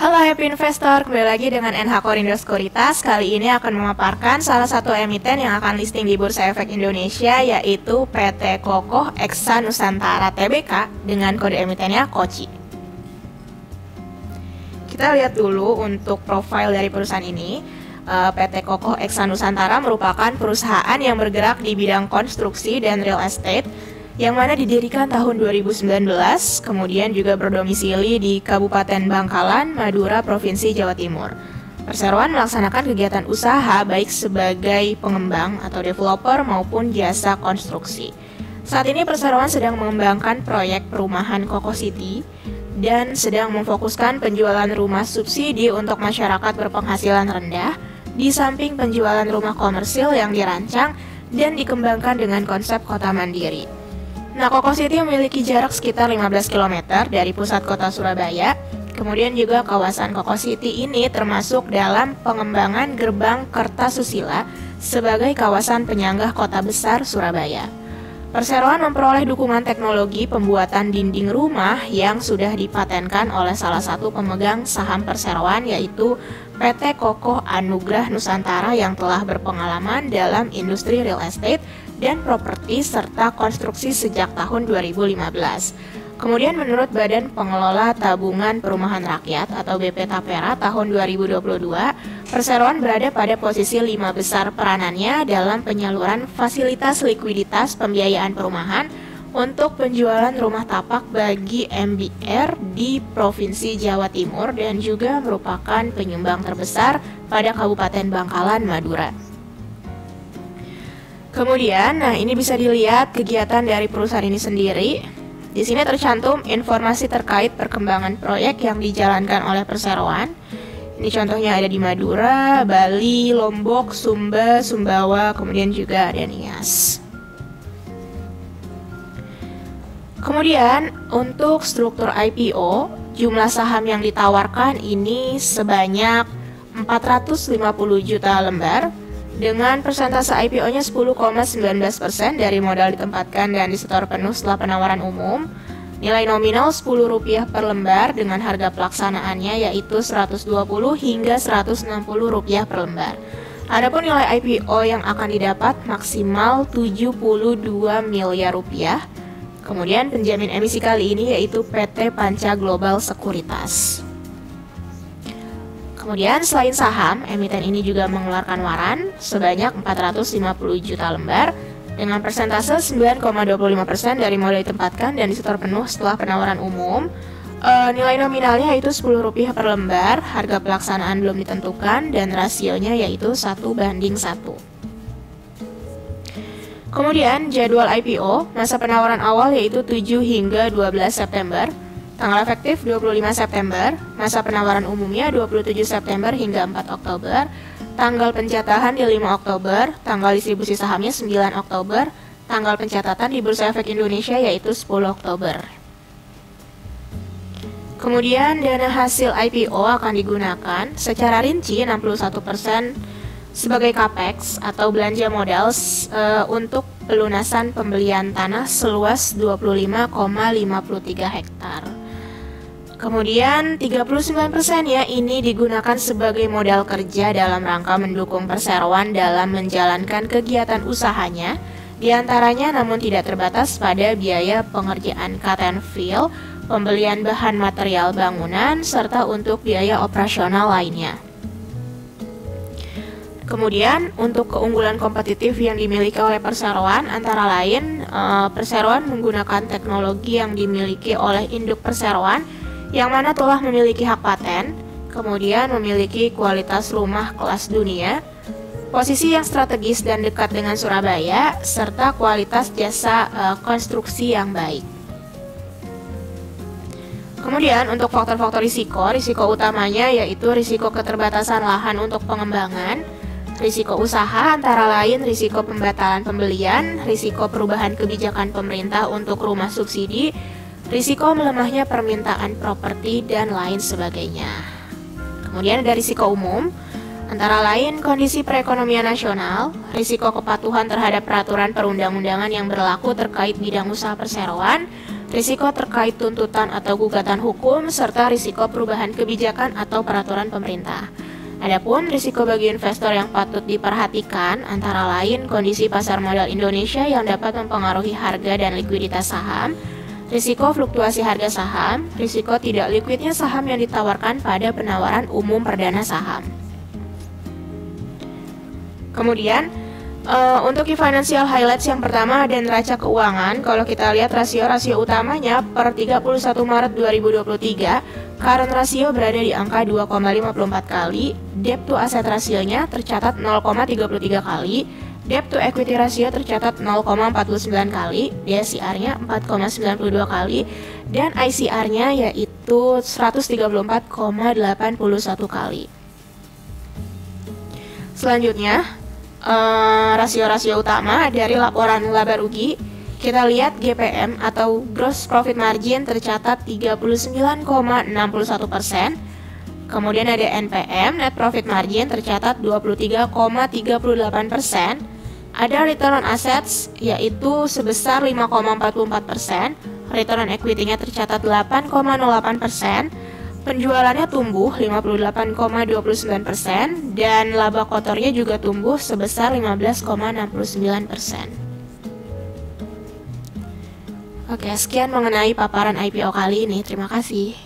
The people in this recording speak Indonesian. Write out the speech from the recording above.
Halo Happy Investor, kembali lagi dengan NH Korindo Sekuritas. Kali ini akan memaparkan salah satu emiten yang akan listing di Bursa Efek Indonesia, yaitu PT Kokoh Eksa Nusantara Tbk dengan kode emitennya KOCI. Kita lihat dulu untuk profil dari perusahaan ini. PT Kokoh Eksa Nusantara merupakan perusahaan yang bergerak di bidang konstruksi dan real estate, yang mana didirikan tahun 2019, kemudian juga berdomisili di Kabupaten Bangkalan, Madura, Provinsi Jawa Timur. Perseroan melaksanakan kegiatan usaha baik sebagai pengembang atau developer maupun jasa konstruksi. Saat ini Perseroan sedang mengembangkan proyek perumahan Kokoh City dan sedang memfokuskan penjualan rumah subsidi untuk masyarakat berpenghasilan rendah, di samping penjualan rumah komersil yang dirancang dan dikembangkan dengan konsep kota mandiri. Nah, Kokoh City memiliki jarak sekitar 15 km dari pusat kota Surabaya. Kemudian juga kawasan Kokoh City ini termasuk dalam pengembangan Gerbang Kertasusila sebagai kawasan penyanggah kota besar Surabaya. Perseroan memperoleh dukungan teknologi pembuatan dinding rumah yang sudah dipatenkan oleh salah satu pemegang saham Perseroan, yaitu PT Kokoh Anugrah Nusantara yang telah berpengalaman dalam industri real estate dan properti serta konstruksi sejak tahun 2015. Kemudian menurut Badan Pengelola Tabungan Perumahan Rakyat atau BP Tapera tahun 2022, Perseroan berada pada posisi 5 besar peranannya dalam penyaluran fasilitas likuiditas pembiayaan perumahan untuk penjualan rumah tapak bagi MBR di Provinsi Jawa Timur dan juga merupakan penyumbang terbesar pada Kabupaten Bangkalan, Madura. Kemudian, ini bisa dilihat kegiatan dari perusahaan ini sendiri. Di sini tercantum informasi terkait perkembangan proyek yang dijalankan oleh Perseroan. Ini contohnya ada di Madura, Bali, Lombok, Sumba, Sumbawa, kemudian juga ada Nias. Kemudian, untuk struktur IPO, jumlah saham yang ditawarkan ini sebanyak 450 juta lembar, dengan persentase IPO-nya 10,19% dari modal ditempatkan dan disetor penuh setelah penawaran umum. Nilai nominal Rp10 per lembar dengan harga pelaksanaannya yaitu Rp120 hingga Rp160 per lembar. Adapun nilai IPO yang akan didapat maksimal Rp72 miliar. Kemudian penjamin emisi kali ini yaitu PT Panca Global Sekuritas. Kemudian selain saham, emiten ini juga mengeluarkan waran sebanyak 450 juta lembar dengan persentase 9,25% dari modal ditempatkan dan disetor penuh setelah penawaran umum. Nilai nominalnya yaitu Rp10 per lembar, harga pelaksanaan belum ditentukan dan rasionya yaitu 1:1. Kemudian jadwal IPO, masa penawaran awal yaitu 7 hingga 12 September. Tanggal efektif 25 September, masa penawaran umumnya 27 September hingga 4 Oktober, tanggal pencatahan di 5 Oktober, tanggal distribusi sahamnya 9 Oktober, tanggal pencatatan di Bursa Efek Indonesia yaitu 10 Oktober. Kemudian dana hasil IPO akan digunakan secara rinci 61% sebagai capex atau belanja modal untuk pelunasan pembelian tanah seluas 25,53 hektar. Kemudian 39% ya ini digunakan sebagai modal kerja dalam rangka mendukung Perseroan dalam menjalankan kegiatan usahanya, diantaranya namun tidak terbatas pada biaya pengerjaan cut and fill, pembelian bahan material bangunan, serta untuk biaya operasional lainnya. Kemudian untuk keunggulan kompetitif yang dimiliki oleh Perseroan antara lain Perseroan menggunakan teknologi yang dimiliki oleh induk Perseroan yang mana telah memiliki hak paten, kemudian memiliki kualitas rumah kelas dunia, posisi yang strategis dan dekat dengan Surabaya, serta kualitas jasa konstruksi yang baik. Kemudian untuk faktor-faktor risiko utamanya yaitu risiko keterbatasan lahan untuk pengembangan, risiko usaha antara lain risiko pembatalan pembelian, risiko perubahan kebijakan pemerintah untuk rumah subsidi, risiko melemahnya permintaan properti, dan lain sebagainya. Kemudian ada risiko umum, antara lain kondisi perekonomian nasional, risiko kepatuhan terhadap peraturan perundang-undangan yang berlaku terkait bidang usaha perseroan, risiko terkait tuntutan atau gugatan hukum, serta risiko perubahan kebijakan atau peraturan pemerintah. Adapun risiko bagi investor yang patut diperhatikan antara lain kondisi pasar modal Indonesia yang dapat mempengaruhi harga dan likuiditas saham, risiko fluktuasi harga saham, risiko tidak likuidnya saham yang ditawarkan pada penawaran umum perdana saham. Kemudian, untuk key financial highlights yang pertama ada neraca keuangan. Kalau kita lihat rasio-rasio utamanya per 31 Maret 2023, current rasio berada di angka 2,54 kali, debt to asset rasionya tercatat 0,33 kali, debt to equity rasio tercatat 0,49 kali, DSCR-nya 4,92 kali, dan ICR-nya yaitu 134,81 kali. Selanjutnya, rasio-rasio utama dari laporan laba rugi, kita lihat GPM atau gross profit margin tercatat 39,61%. Kemudian ada NPM, net profit margin tercatat 23,38%. Ada return on assets yaitu sebesar 5,44%, return on equity-nya tercatat 8,08%. Penjualannya tumbuh 58,29% dan laba kotornya juga tumbuh sebesar 15,69%. Oke, sekian mengenai paparan IPO kali ini. Terima kasih.